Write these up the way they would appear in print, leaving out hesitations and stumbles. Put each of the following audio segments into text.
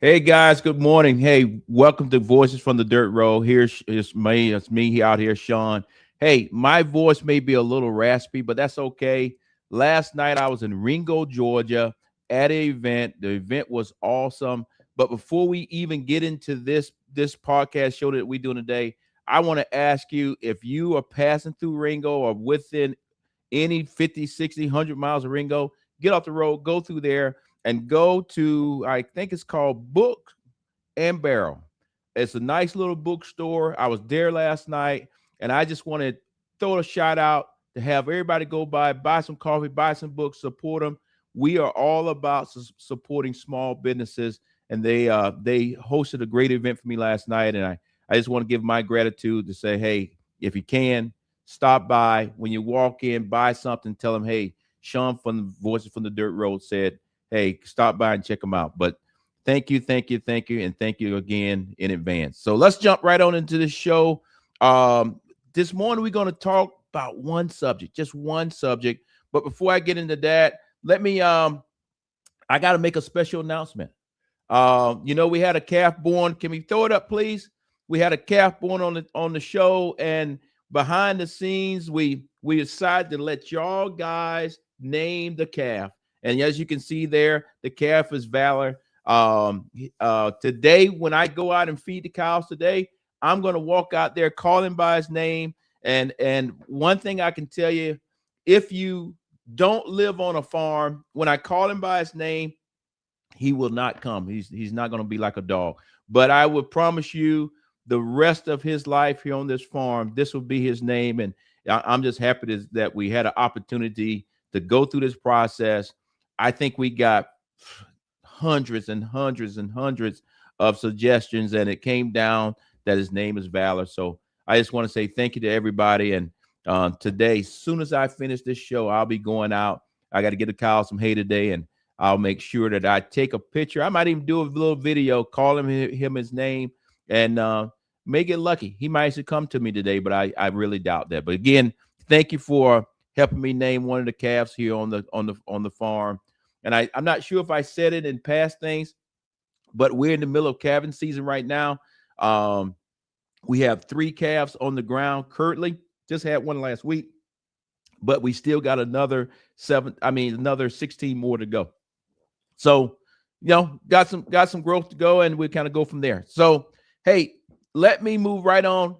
Hey guys, good morning. Hey, welcome to Voices from the Dirt Road. Here's me. It's me out here, Shawn. Hey, my voice may be a little raspy, but that's okay. Last night I was in Ringo, Georgia at an event. The event was awesome. But before we even get into this podcast show that we're doing today, I want to ask you if you are passing through Ringo or within any 50, 60, 100 miles of Ringo, get off the road, go through there and go to, I think it's called Book and Barrel. It's a nice little bookstore. I was there last night, and I just want to throw a shout out to have everybody go by, buy some coffee, buy some books, support them. We are all about supporting small businesses, and they hosted a great event for me last night, and I just want to give my gratitude to say, hey, if you can, stop by. When you walk in, buy something, tell them, hey, Shawn from the Voices from the Dirt Road said, hey, stop by and check them out. But thank you, and thank you again in advance. So let's jump right on into the show. This morning we're going to talk about one subject, just one subject. But before I get into that, let me I got to make a special announcement. We had a calf born. Can we throw it up, please? We had a calf born on the show, and behind the scenes, we decided to let y'all guys name the calf. And as you can see there, the calf is Valor. Today, when I go out and feed the cows today, I'm going to walk out there, call him by his name. And one thing I can tell you, if you don't live on a farm, when I call him by his name, he will not come. He's not going to be like a dog. But I would promise you the rest of his life here on this farm, this will be his name. And I'm just happy that we had an opportunity to go through this process. I think we got hundreds and hundreds and hundreds of suggestions, and it came down that his name is Valor. So I just want to say thank you to everybody. And today, as soon as I finish this show, I'll be going out. I got to get the cow some hay today, and I'll make sure that I take a picture. I might even do a little video, call him his name, and may get lucky. He might actually come to me today, but I really doubt that. But again, thank you for helping me name one of the calves here on the farm. And I'm not sure if I said it in past things, but we're in the middle of calving season right now. We have 3 calves on the ground currently. Just had one last week, but we still got another 16 more to go. So, got some growth to go, and we kind of go from there. So, hey, let me move right on.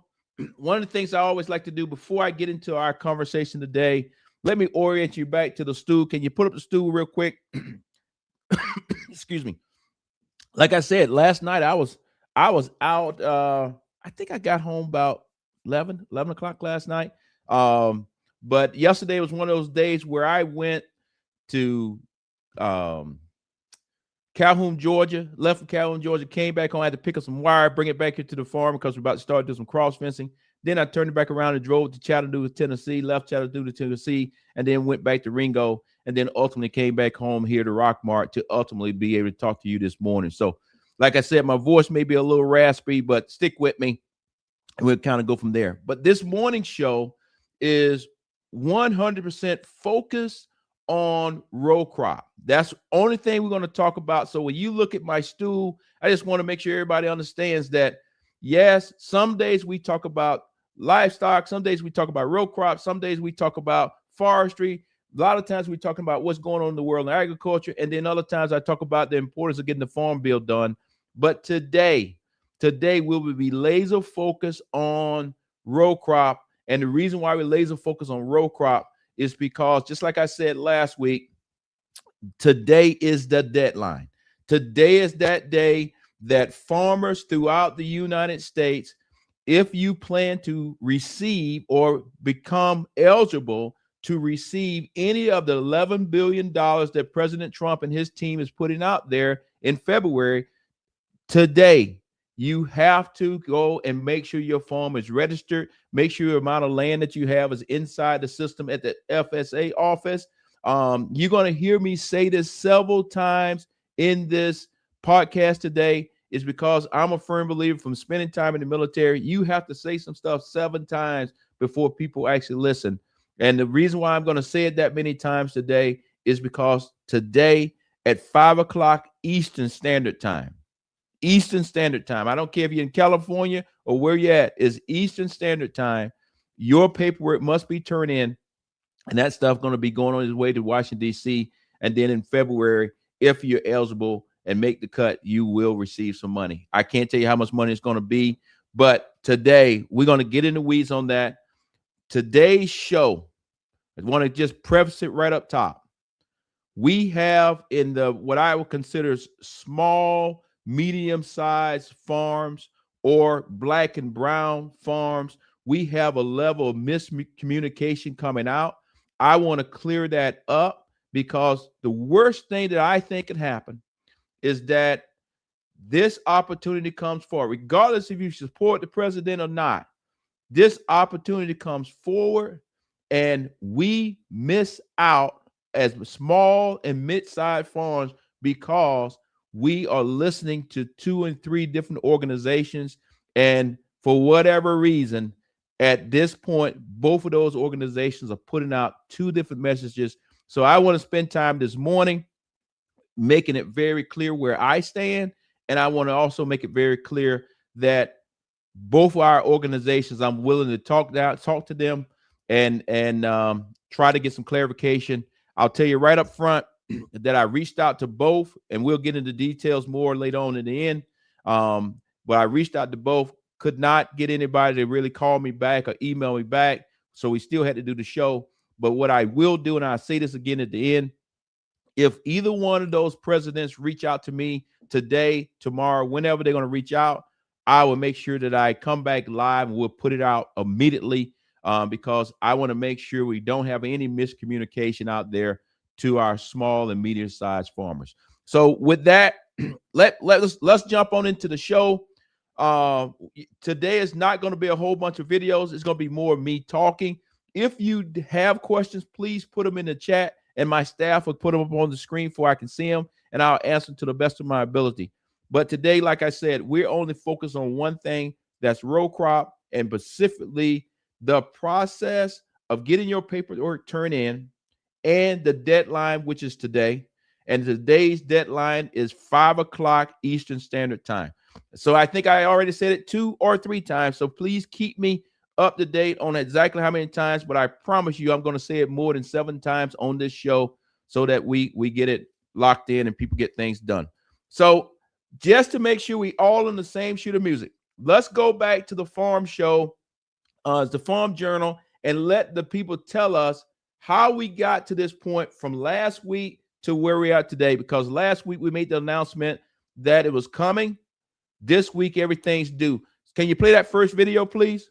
One of the things I always like to do before I get into our conversation today, let me orient you back to the stool. Can you put up the stool real quick? Excuse me. Like I said, last night I was out. I think I got home about 11 o'clock last night. But yesterday was one of those days where I went to Calhoun, Georgia, left from Calhoun, Georgia, came back home. I had to pick up some wire, bring it back here to the farm because we're about to start doing some cross fencing. Then I turned it back around and drove to Chattanooga, Tennessee, left Chattanooga, Tennessee, and then went back to Ringo, and then ultimately came back home here to Rockmart to ultimately be able to talk to you this morning. So, like I said, my voice may be a little raspy, but stick with me, and we'll kind of go from there. But this morning's show is 100% focused on row crop. That's the only thing we're going to talk about. So when you look at my stool, I just want to make sure everybody understands that, yes, some days we talk about livestock, some days we talk about row crop, some days we talk about forestry. A lot of times we're talking about what's going on in the world in agriculture, and then other times I talk about the importance of getting the farm bill done. But today we will be laser focused on row crop, and the reason why we're laser focused on row crop is because, just like I said last week, today is the deadline. Today is that day that farmers throughout the United States, if you plan to receive or become eligible to receive any of the $11 billion that President Trump and his team is putting out there in February, today you have to go and make sure your farm is registered. Make sure the amount of land that you have is inside the system at the FSA office. You're going to hear me say this several times in this podcast today, is because I'm a firm believer from spending time in the military. You have to say some stuff 7 times before people actually listen. And the reason why I'm going to say it that many times today is because today at 5 o'clock Eastern Standard Time, Eastern Standard Time. I don't care if you're in California or where you're at. It's Eastern Standard Time. Your paperwork must be turned in, and that stuff going to be going on its way to Washington, D.C. And then in February, if you're eligible and make the cut, you will receive some money. I can't tell you how much money it's going to be, but today we're going to get in the weeds on that. Today's show, I want to just preface it right up top. We have in the what I would consider small, medium-sized farms or black and brown farms, we have a level of miscommunication coming out. I want to clear that up because the worst thing that I think can happen is that this opportunity comes forward, regardless if you support the president or not. This opportunity comes forward and we miss out as small and mid-sized farms because we are listening to 2 and 3 different organizations. And for whatever reason, at this point, both of those organizations are putting out 2 different messages. So I want to spend time this morning making it very clear where I stand. And I want to also make it very clear that both of our organizations, I'm willing to talk to them and try to get some clarification. I'll tell you right up front that I reached out to both, and we'll get into details more later on in the end. But I reached out to both, could not get anybody to really call me back or email me back. So we still had to do the show. But what I will do, and I'll say this again at the end, if either one of those presidents reach out to me today, tomorrow, whenever they're going to reach out, I will make sure that I come back live and we'll put it out immediately because I want to make sure we don't have any miscommunication out there to our small and medium-sized farmers. So with that, let's jump on into the show. Today is not going to be a whole bunch of videos. It's going to be more of me talking. If you have questions, please put them in the chat, and my staff will put them up on the screen so I can see them, and I'll answer them to the best of my ability. But today, like I said, we're only focused on one thing, that's row crop, and specifically the process of getting your paperwork turned in and the deadline, which is today. And today's deadline is 5 o'clock Eastern Standard Time. So I think I already said it 2 or 3 times. So please keep me up to date on exactly how many times. But I promise you, I'm going to say it more than 7 times on this show so that we get it locked in and people get things done. So just to make sure we all in the same sheet of music, let's go back to the farm show, the Farm Journal, and let the people tell us how we got to this point from last week to where we are today. Because last week we made the announcement that it was coming. This week everything's due. Can you play that first video, please?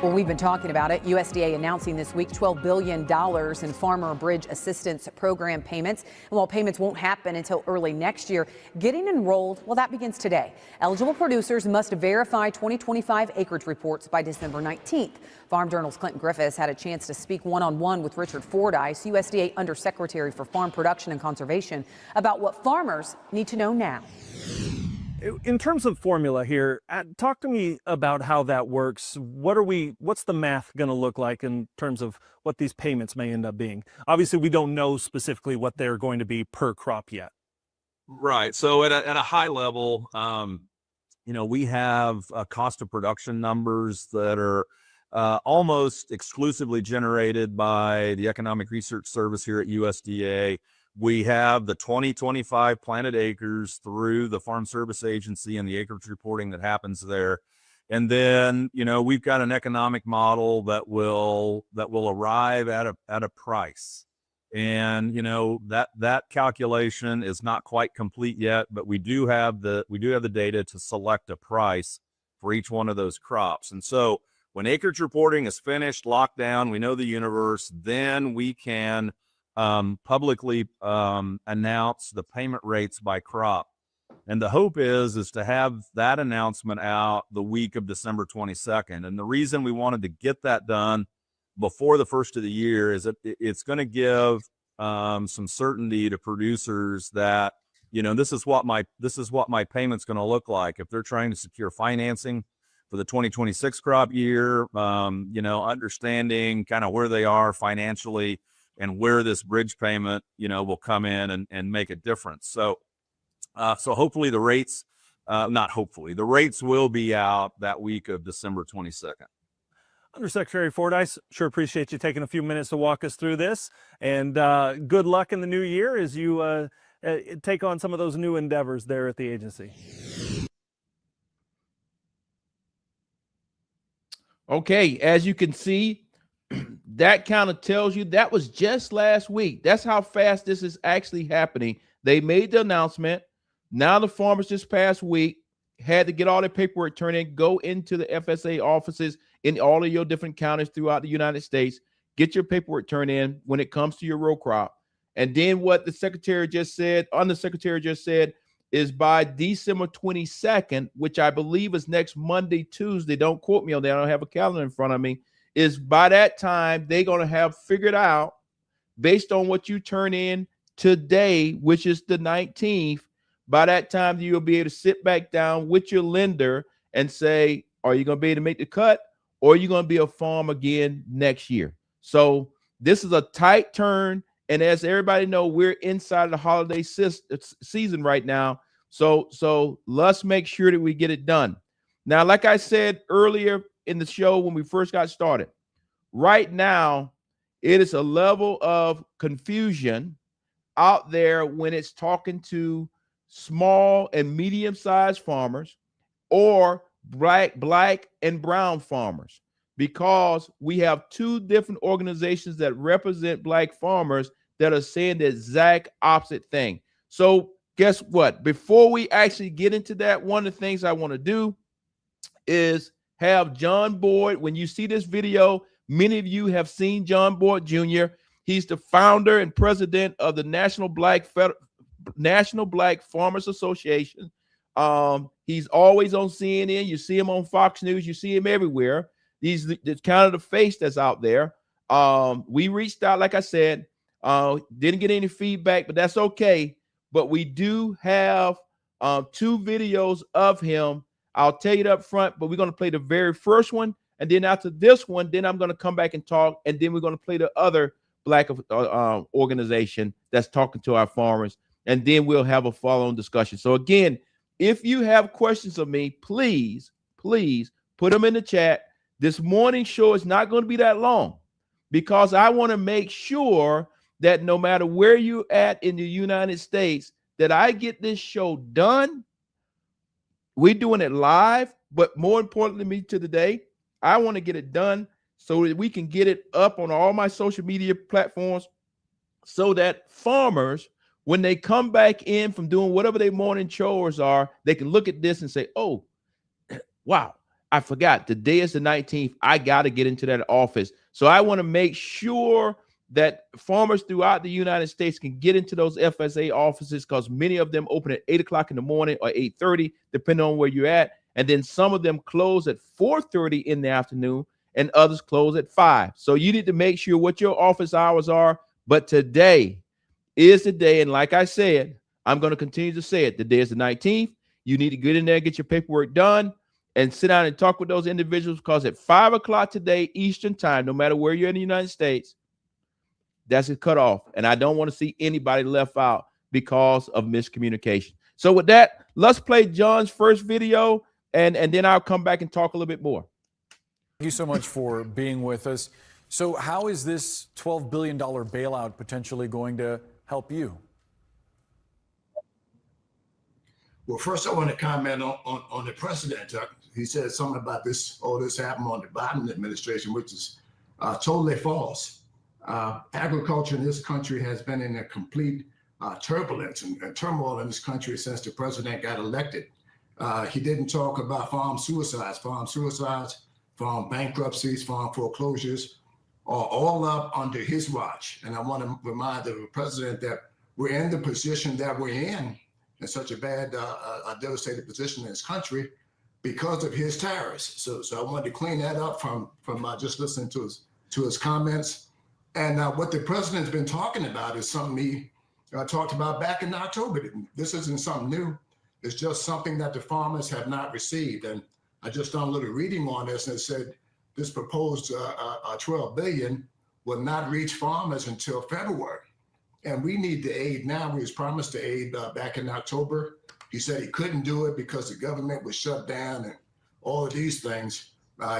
Well, we've been talking about it. USDA announcing this week $12 billion in Farmer Bridge Assistance Program payments. And while payments won't happen until early next year, getting enrolled, well, that begins today. Eligible producers must verify 2025 acreage reports by December 19th. Farm Journal's Clinton Griffiths had a chance to speak one-on-one with Richard Fordyce, USDA Undersecretary for Farm Production and Conservation, about what farmers need to know now. In terms of formula here, talk to me about how that works. What's the math going to look like in terms of what these payments may end up being? Obviously, we don't know specifically what they're going to be per crop yet. Right. So at a high level, we have cost of production numbers that are almost exclusively generated by the Economic Research Service here at USDA. We have the 2025 planted acres through the Farm Service Agency and the acreage reporting that happens there. And then, we've got an economic model that will arrive at a price. And, that calculation is not quite complete yet, but we do have the data to select a price for each one of those crops. And so when acreage reporting is finished, locked down, we know the universe, then we can publicly announce the payment rates by crop. And the hope is to have that announcement out the week of December 22nd. And the reason we wanted to get that done before the first of the year is that it's going to give some certainty to producers that, this is what my payment's going to look like. If they're trying to secure financing for the 2026 crop year, understanding kind of where they are financially and where this bridge payment, will come in and make a difference. So, so hopefully the rates, not hopefully, the rates will be out that week of December 22nd. Undersecretary Fordyce, sure appreciate you taking a few minutes to walk us through this, and good luck in the new year as you take on some of those new endeavors there at the agency. Okay, as you can see, that kind of tells you that was just last week. That's how fast this is actually happening. They made the announcement. Now the farmers this past week had to get all their paperwork turned in, go into the FSA offices in all of your different counties throughout the United States, get your paperwork turned in when it comes to your row crop. And then what the undersecretary just said is by December 22nd, which I believe is next Monday, Tuesday, don't quote me on that, I don't have a calendar in front of me, is by that time they're going to have figured out, based on what you turn in today, which is the 19th, by that time you'll be able to sit back down with your lender and say, are you going to be able to make the cut, or are you going to be a farm again next year? So this is a tight turn. And as everybody know, we're inside of the holiday season right now. So let's make sure that we get it done. Now, like I said earlier in the show when we first got started, right now, it is a level of confusion out there when it's talking to small and medium-sized farmers or black and brown farmers, because we have two different organizations that represent black farmers that are saying the exact opposite thing. So guess what? Before we actually get into that, one of the things I want to do is have John Boyd. When you see this video, many of you have seen John Boyd Jr. He's the founder and president of the National Black Farmers Association. He's always on CNN. You see him on Fox News. You see him everywhere. He's kind of the face that's out there. We reached out, like I said, didn't get any feedback, but that's okay. But we do have 2 videos of him. I'll tell you up front, but we're going to play the very first one. And then after this one, then I'm going to come back and talk. And then we're going to play the other black organization that's talking to our farmers. And then we'll have a follow-on discussion. So again, if you have questions of me, please put them in the chat. This morning show is not going to be that long, because I want to make sure that no matter where you're at in the United States, that I get this show done. We're doing it live, but more importantly to me today, I want to get it done so that we can get it up on all my social media platforms, so that farmers, when they come back in from doing whatever their morning chores are, they can look at this and say, oh, wow, I forgot. Today is the 19th. I got to get into that office. So I want to make sure that farmers throughout the United States can get into those FSA offices, because many of them open at 8 o'clock in the morning or 8:30, depending on where you're at. And then some of them close at 4:30 in the afternoon, and others close at 5. So you need to make sure what your office hours are. But today is the day. And like I said, I'm going to continue to say it. The day is the 19th. You need to get in there, get your paperwork done, and sit down and talk with those individuals, because at 5 o'clock today, Eastern time, no matter where you're in the United States, that's a cutoff. And I don't want to see anybody left out because of miscommunication. So with that, let's play John's first video, and then I'll come back and talk a little bit more. Thank you so much for being with us. So how is this $12 billion bailout potentially going to help you? Well, first I want to comment on the president. He said something about this, all this happened on the Biden administration, which is totally false. Agriculture in this country has been in a complete turbulence and turmoil in this country since the president got elected. He didn't talk about farm suicides, farm bankruptcies, farm foreclosures, are all up under his watch. And I want to remind the president that we're in the position that we're in such a bad, devastated position in this country because of his tariffs. So I wanted to clean that up from just listening to his comments. And what the president's been talking about is something he talked about back in October. This isn't something new. It's just something that the farmers have not received. And I just done a little reading on this, and it said this proposed $12 billion will not reach farmers until February. And we need the aid now. We was promised the aid back in October. He said he couldn't do it because the government was shut down and all of these things.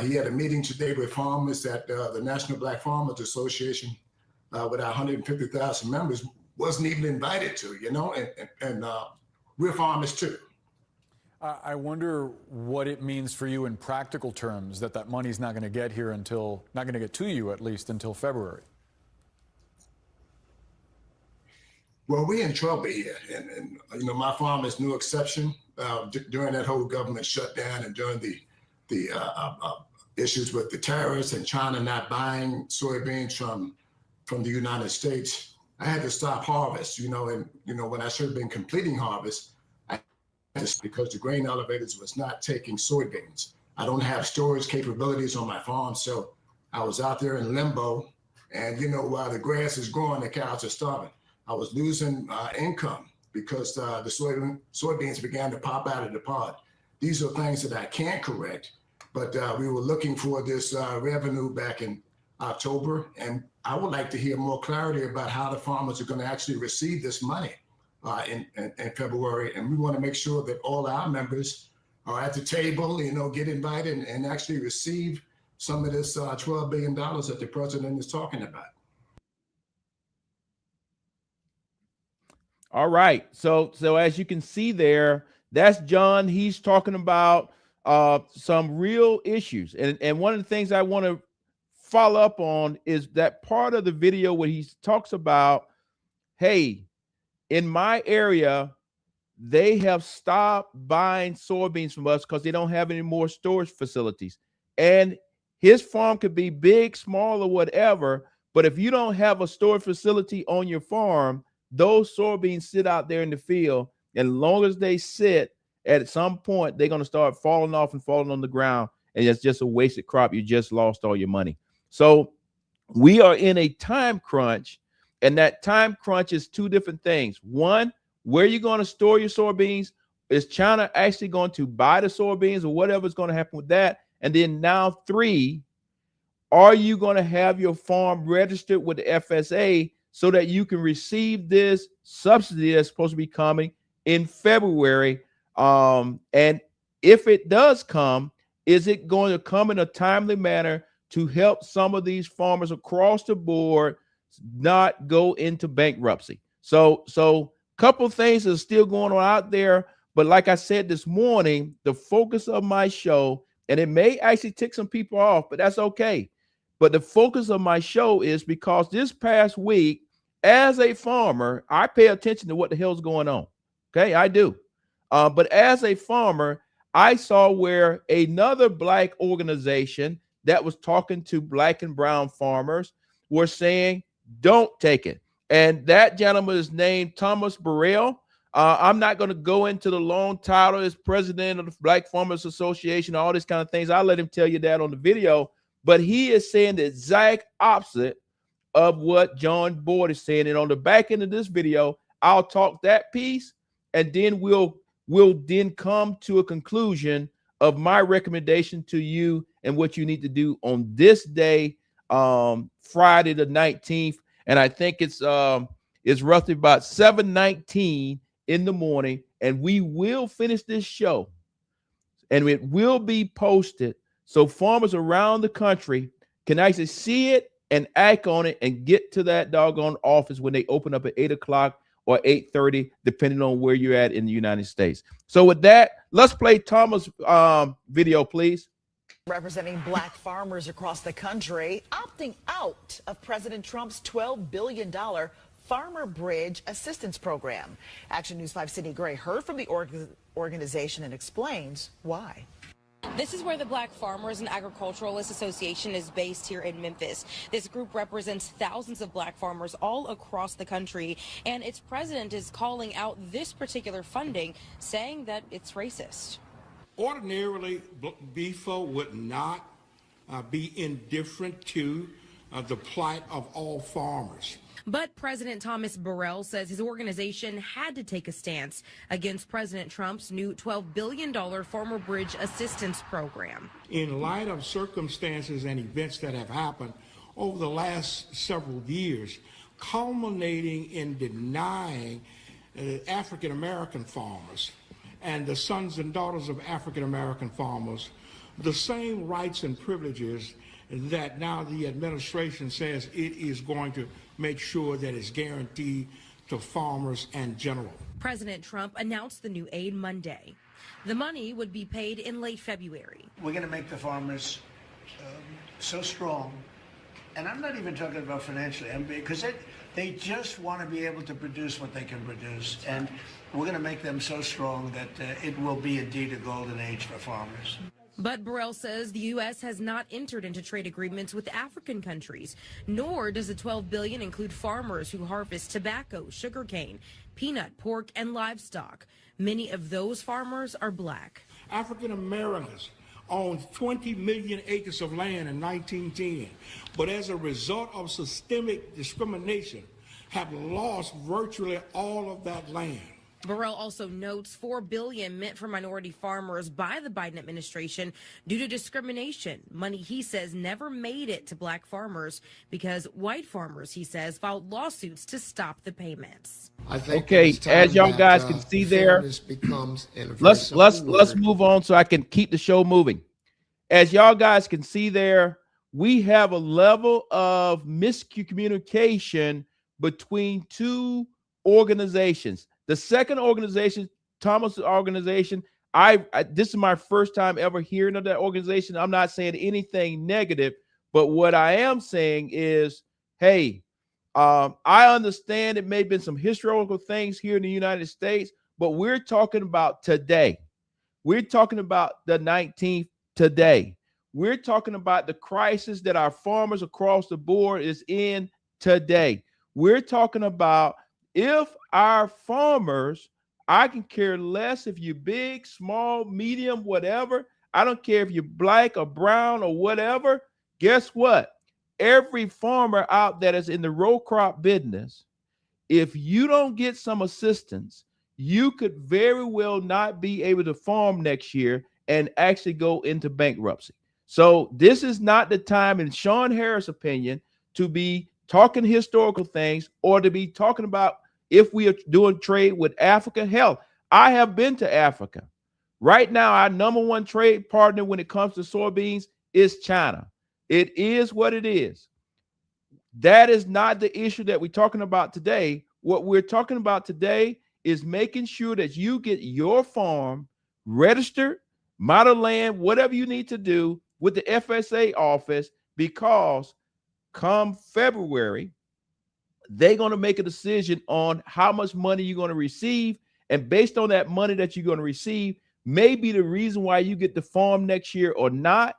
He had a meeting today with farmers at the National Black Farmers Association with our 150,000 members, wasn't even invited to, you know, and we're farmers too. I wonder what it means for you in practical terms that money's not going to get here until, not going to get to you at least until February. Well, we're in trouble here, and you know, my farm is no exception. During that whole government shutdown and during the issues with the tariffs and China not buying soybeans from the United States, I had to stop harvest. You know, and you know when I should have been completing harvest, because the grain elevators was not taking soybeans. I don't have storage capabilities on my farm, so I was out there in limbo. And you know, while the grass is growing, the cows are starving. I was losing income because the soybeans began to pop out of the pod. These are things that I can't correct, but we were looking for this revenue back in October, and I would like to hear more clarity about how the farmers are going to actually receive this money in February. And we want to make sure that all our members are at the table, you know, get invited and actually receive some of this $12 billion that the president is talking about. All right. So as you can see there, that's John. He's talking about some real issues. And one of the things I want to follow up on is that part of the video where he talks about, hey, in my area, they have stopped buying soybeans from us because they don't have any more storage facilities. And his farm could be big, small, or whatever. But if you don't have a storage facility on your farm, those soybeans sit out there in the field, and as long as they sit, at some point they're going to start falling off and falling on the ground, and it's just a wasted crop. You just lost all your money. So we are in a time crunch, and that time crunch is two different things. One, where you're going to store your soybeans. Is China actually going to buy the soybeans, or whatever's going to happen with that? And then now, three, are you going to have your farm registered with the FSA so that you can receive this subsidy that's supposed to be coming in February? And if it does come, is it going to come in a timely manner to help some of these farmers across the board not go into bankruptcy? So a couple of things are still going on out there. But like I said this morning, the focus of my show, and it may actually tick some people off, but that's okay. But the focus of my show is because this past week, as a farmer, I pay attention to what the hell's going on. Okay, I do. But as a farmer, I saw where another Black organization that was talking to Black and brown farmers were saying, don't take it. And that gentleman is named Thomas Burrell. I'm not going to go into the long title as president of the Black Farmers Association, all these kind of things. I'll let him tell you that on the video. But he is saying the exact opposite of what John Boyd is saying. And on the back end of this video, I'll talk that piece, and then we'll then come to a conclusion of my recommendation to you and what you need to do on this day, Friday the 19th. And I think it's roughly about 7:19 in the morning, and we will finish this show, and it will be posted so farmers around the country can actually see it and act on it and get to that doggone office when they open up at 8 o'clock or 8:30, depending on where you're at in the United States. So with that, let's play Thomas' video, please. Representing Black farmers across the country opting out of President Trump's $12 billion Farmer Bridge Assistance Program. Action News 5 Sydney Gray heard from the organization and explains why. This is where the Black Farmers and Agriculturalists Association is based here in Memphis. This group represents thousands of Black farmers all across the country, and its president is calling out this particular funding, saying that it's racist. Ordinarily, BFO would not be indifferent to the plight of all farmers. But President Thomas Burrell says his organization had to take a stance against President Trump's new $12 billion Farmer Bridge Assistance Program. In light of circumstances and events that have happened over the last several years, culminating in denying African American farmers and the sons and daughters of African American farmers the same rights and privileges that now the administration says it is going to make sure that is guaranteed to farmers in general. President Trump announced the new aid Monday. The money would be paid in late February. We're going to make the farmers so strong, and I'm not even talking about financially, because they just want to be able to produce what they can produce, and we're going to make them so strong that it will be indeed a golden age for farmers. But Burrell says the U.S. has not entered into trade agreements with African countries, nor does the $12 billion include farmers who harvest tobacco, sugarcane, peanut, pork, and livestock. Many of those farmers are black. African Americans owned 20 million acres of land in 1910, but as a result of systemic discrimination, have lost virtually all of that land. Burrell also notes $4 billion meant for minority farmers by the Biden administration due to discrimination. Money he says never made it to black farmers because white farmers, he says, filed lawsuits to stop the payments. I think okay, as y'all guys can see there, let's move on so I can keep the show moving. As y'all guys can see there, we have a level of miscommunication between two organizations. The second organization, Thomas' organization, this is my first time ever hearing of that organization. I'm not saying anything negative, but what I am saying is, hey, I understand it may have been some historical things here in the United States, but we're talking about today. We're talking about the 19th today. We're talking about the crisis that our farmers across the board is in today. We're talking about if our farmers, I can care less if you're big, small, medium, whatever. I don't care if you're black or brown or whatever. Guess what? Every farmer out that is in the row crop business, if you don't get some assistance, you could very well not be able to farm next year and actually go into bankruptcy. So this is not the time, in Shawn Harris' opinion, to be talking historical things or to be talking about if we are doing trade with Africa. Hell, I have been to Africa. Right now, our number one trade partner when it comes to soybeans is China. It is what it is. That is not the issue that we're talking about today. What we're talking about today is making sure that you get your farm registered, model land, whatever you need to do with the FSA office, because come February, they're going to make a decision on how much money you're going to receive. And based on that money that you're going to receive, may be the reason why you get the farm next year or not.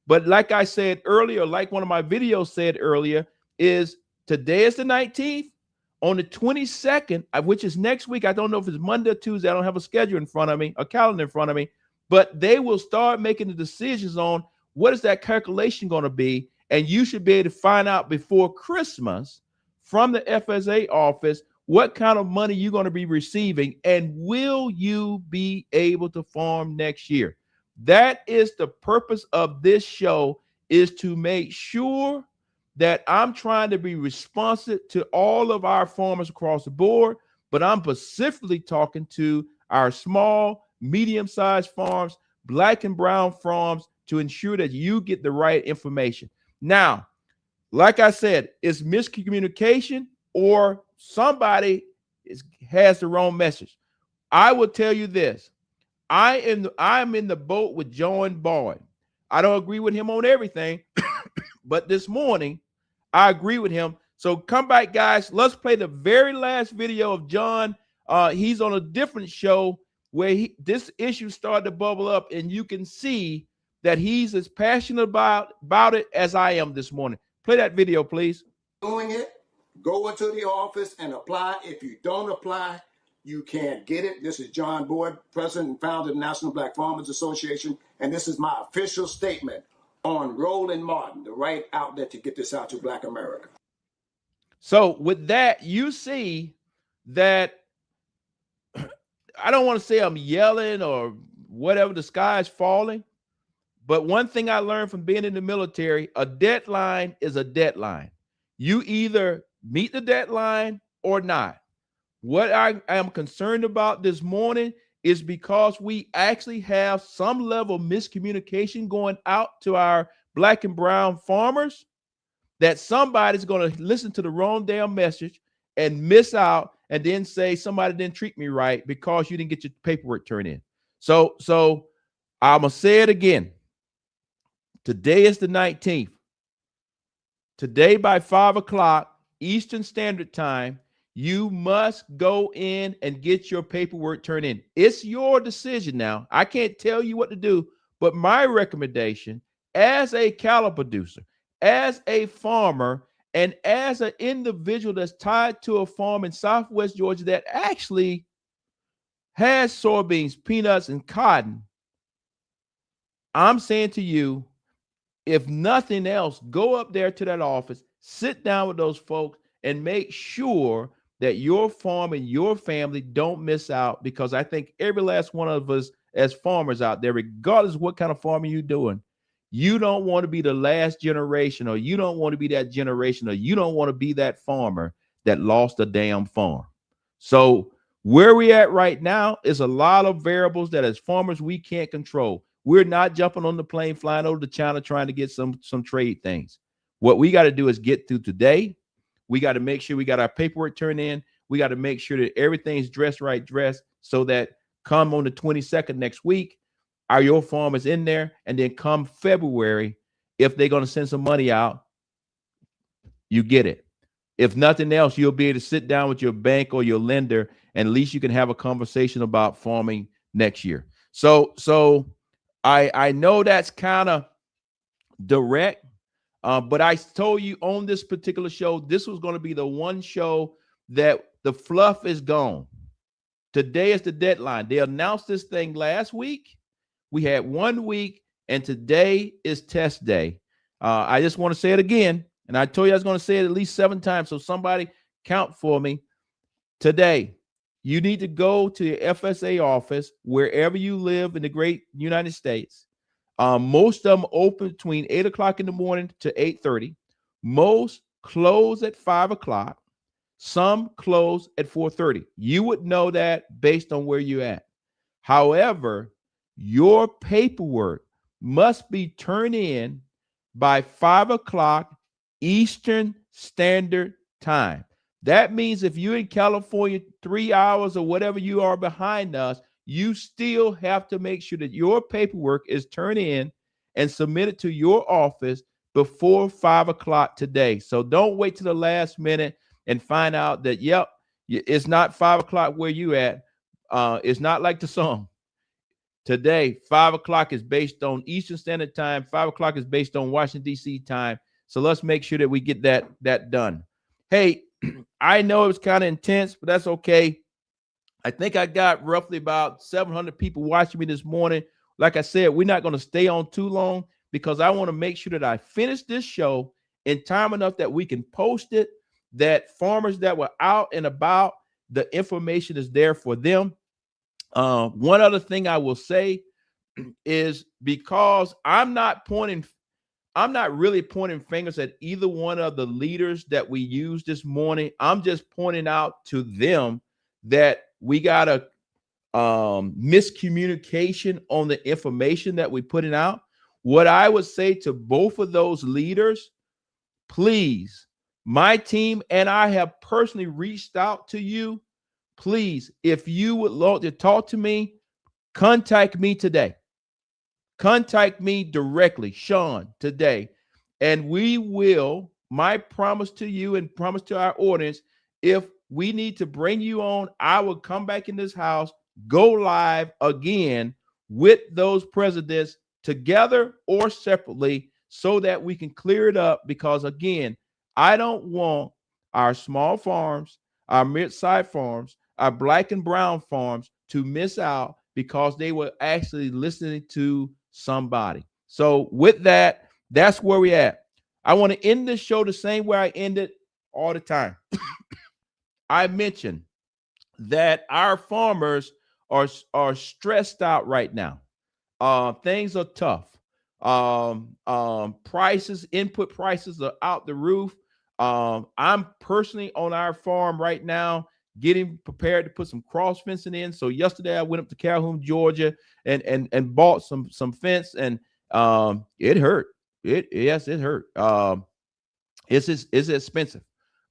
But like I said earlier, like one of my videos said earlier, is today is the 19th. On the 22nd, which is next week, I don't know if it's Monday or Tuesday. I don't have a schedule in front of me, a calendar in front of me. But they will start making the decisions on what is that calculation going to be. And you should be able to find out before Christmas from the FSA office what kind of money you're going to be receiving, and will you be able to farm next year. That is the purpose of this show, is to make sure that I'm trying to be responsive to all of our farmers across the board, but I'm specifically talking to our small, medium-sized farms, black and brown farms, to ensure that you get the right information. Now, like I said, it's miscommunication or somebody has the wrong message. I will tell you this. I'm in the boat with John Boyd. I don't agree with him on everything, but this morning I agree with him. So come back, guys. Let's play the very last video of John. He's on a different show where this issue started to bubble up, and you can see that he's as passionate about it as I am this morning. Play that video, please. Doing it, go into the office and apply. If you don't apply, you can't get it. This is John Boyd, president and founder of the National Black Farmers Association, and this is my official statement on Roland Martin, the right outlet to get this out to Black America. So with that, you see that I don't want to say I'm yelling or whatever, the sky is falling, But one thing I learned from being in the military, a deadline is a deadline. You either meet the deadline or not. What I am concerned about this morning is because we actually have some level of miscommunication going out to our black and brown farmers, that somebody's going to listen to the wrong damn message and miss out and then say somebody didn't treat me right because you didn't get your paperwork turned in. So I'm going to say it again. Today is the 19th. Today by 5 o'clock Eastern Standard Time, you must go in and get your paperwork turned in. It's your decision now. I can't tell you what to do, but my recommendation as a cattle producer, as a farmer, and as an individual that's tied to a farm in Southwest Georgia that actually has soybeans, peanuts, and cotton, I'm saying to you, if nothing else, go up there to that office, sit down with those folks, and make sure that your farm and your family don't miss out, because I think every last one of us as farmers out there, regardless of what kind of farming you're doing, you don't want to be the last generation, or you don't want to be that generation, or you don't want to be that farmer that lost a damn farm. So where we at right now is a lot of variables that as farmers we can't control. We're not jumping on the plane flying over to China trying to get some trade things. What we got to do is get through today. We got to make sure we got our paperwork turned in. We got to make sure that everything's dressed so that come on the 22nd next week, your farm is in there. And then come February, if they're going to send some money out, you get it. If nothing else, you'll be able to sit down with your bank or your lender, and at least you can have a conversation about farming next year. So I know that's kind of direct, but I told you on this particular show, this was going to be the one show that the fluff is gone. Today is the deadline. They announced this thing last week. We had 1 week, and today is test day. I just want to say it again, and I told you I was going to say it at least 7 times, so somebody count for me. Today, you need to go to your FSA office wherever you live in the great United States. Most of them open between 8 o'clock in the morning to 8:30. Most close at 5 o'clock. Some close at 4:30. You would know that based on where you're at. However, your paperwork must be turned in by 5 o'clock Eastern Standard Time. That means if you're in California 3 hours or whatever you are behind us, you still have to make sure that your paperwork is turned in and submitted to your office before 5 o'clock today. So don't wait to the last minute and find out that, yep, it's not 5 o'clock where you at. It's not like the song. Today, 5 o'clock is based on Eastern Standard Time. 5 o'clock is based on Washington, D.C. time. So let's make sure that we get that done. Hey, I know it was kind of intense, but that's okay. I think I got roughly about 700 people watching me this morning. Like I said, we're not going to stay on too long because I want to make sure that I finish this show in time enough that we can post it, that farmers that were out and about, the information is there for them. One other thing I will say is, because I'm not really pointing fingers at either one of the leaders that we used this morning. I'm just pointing out to them that we got a miscommunication on the information that we're putting out. What I would say to both of those leaders, please, my team and I have personally reached out to you. Please, if you would like to talk to me, contact me today. Contact me directly, Shawn, today. And we will, my promise to you and promise to our audience, if we need to bring you on, I will come back in this house, go live again with those presidents together or separately so that we can clear it up. Because again, I don't want our small farms, our mid-sized farms, our black and brown farms to miss out because they were actually listening to somebody. So with that, that's where we're at. I want to end this show the same way I end it all the time. I mentioned that our farmers are stressed out right now. Things are tough. Prices, input prices are out the roof. I'm personally on our farm right now, getting prepared to put some cross fencing in. So yesterday I went up to Calhoun, Georgia, and bought some fence, and it hurt. It hurt. It's expensive.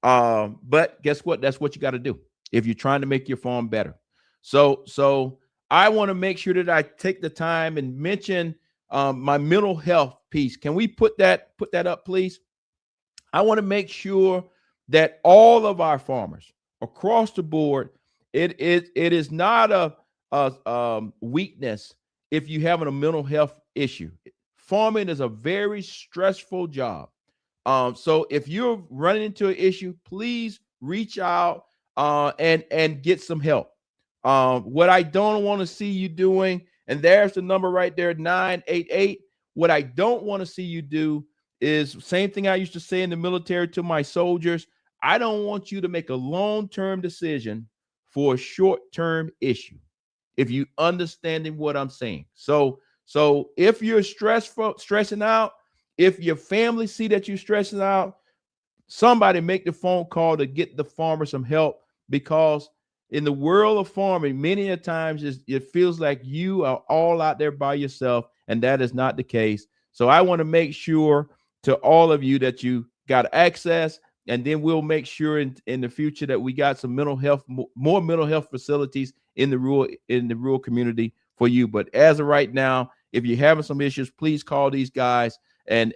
But guess what? That's what you got to do if you're trying to make your farm better. So I want to make sure that I take the time and mention my mental health piece. Can we put that up, please? I want to make sure that all of our farmers across the board, it is not a weakness if you have a mental health issue. Farming is a very stressful job. So if you're running into an issue, please reach out and get some help. What I don't want to see you doing, and there's the number right there, 988. What I don't want to see you do is same thing I used to say in the military to my soldiers. I don't want you to make a long-term decision for a short-term issue. If you understanding what I'm saying. So if you're stressing out, if your family see that you're stressing out, somebody make the phone call to get the farmer some help, because in the world of farming, many a times it feels like you are all out there by yourself, and that is not the case. So I want to make sure to all of you that you got access, and then we'll make sure in the future that we got some mental health, more mental health facilities in the rural community for you. But as of right now, if you're having some issues, please call these guys, and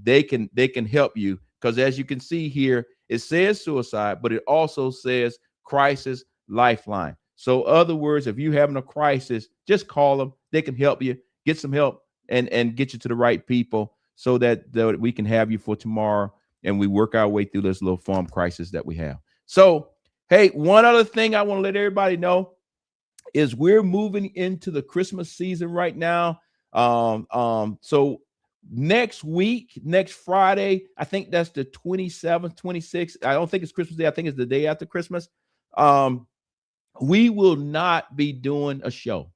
they can help you, because as you can see here, it says suicide, but it also says crisis lifeline. So other words, if you're having a crisis, just call them. They can help you, get some help, and get you to the right people, so that we can have you for tomorrow, and we work our way through this little farm crisis that we have. So, hey, one other thing I want to let everybody know is we're moving into the Christmas season right now. So next week, next Friday, I think that's the 27th, 26th. I don't think it's Christmas Day. I think it's the day after Christmas. We will not be doing a show.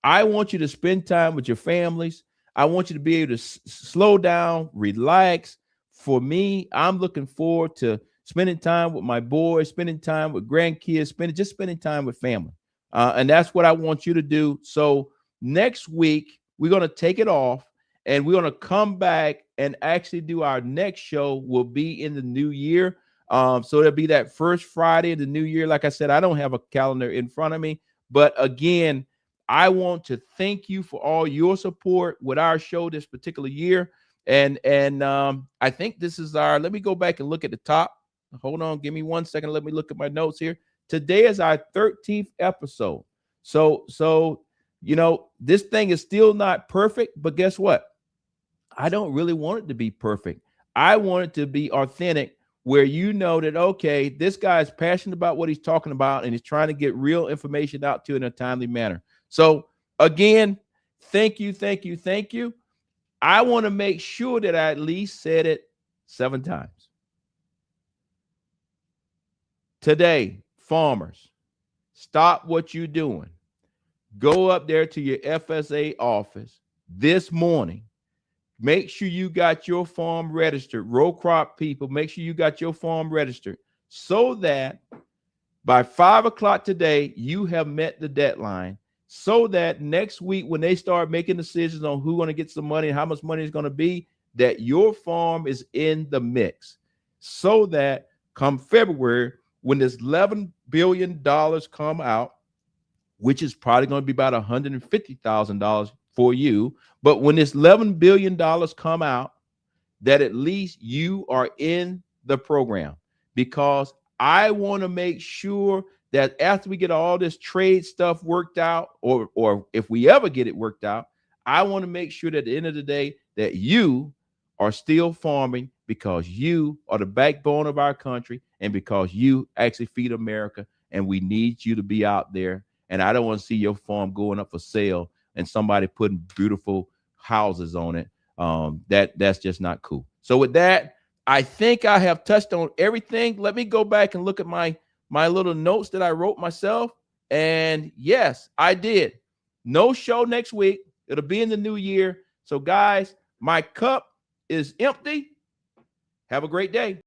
I want you to spend time with your families. I want you to be able to slow down, relax. For me, I'm looking forward to spending time with my boys, spending time with grandkids, spending time with family. And that's what I want you to do. So next week, we're going to take it off, and we're going to come back and actually do our next show will be in the new year. So it'll be that first Friday of the new year. Like I said, I don't have a calendar in front of me, but again, I want to thank you for all your support with our show this particular year. And I think this is let me go back and look at the top. Hold on. Give me 1 second. Let me look at my notes here. Today is our 13th episode. So, this thing is still not perfect, but guess what? I don't really want it to be perfect. I want it to be authentic, where you know that, okay, this guy is passionate about what he's talking about, and he's trying to get real information out to you in a timely manner. So again, thank you. I want to make sure that I at least said it 7 times. Today, farmers, stop what you're doing. Go up there to your FSA office this morning. Make sure you got your farm registered. Row crop people, make sure you got your farm registered, so that by 5 o'clock today, you have met the deadline, so that next week, when they start making decisions on who's going to get some money and how much money is going to be, that your farm is in the mix, so that come February, when this $11 billion come out, which is probably going to be about $150,000 for you, but when this $11 billion come out, that at least you are in the program, because I want to make sure that after we get all this trade stuff worked out, or if we ever get it worked out, I want to make sure that at the end of the day that you are still farming, because you are the backbone of our country, and because you actually feed America, and we need you to be out there. And I don't want to see your farm going up for sale and somebody putting beautiful houses on it. That's just not cool. So with that, I think I have touched on everything. Let me go back and look at my little notes that I wrote myself. And yes, I did. No show next week. It'll be in the new year. So, guys, my cup is empty. Have a great day.